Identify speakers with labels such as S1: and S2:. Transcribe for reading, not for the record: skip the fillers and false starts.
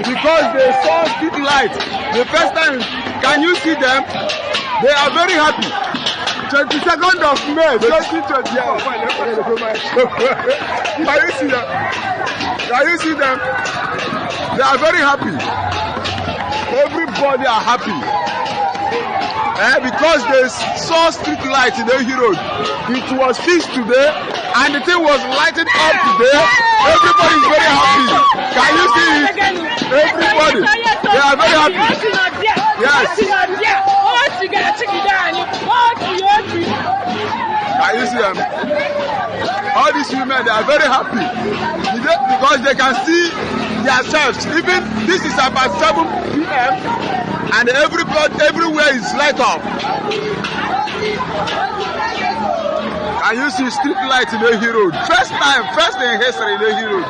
S1: because they saw street lights the first time. Can you see them? They are very happy. 22nd of May 2020. Can you see them? Can you see them? They are very happy. Everybody are happy. Because they saw street lights in the road. It was fixed today and the thing was lighted up today. Everybody is very happy. Can you see it? Everybody. They are very happy. Yes. Can you see them? All these women, they are very happy because they can see themselves. Even this is about 7 p.m. and everywhere is light up. Can you see street lights in the road? First in history in the road.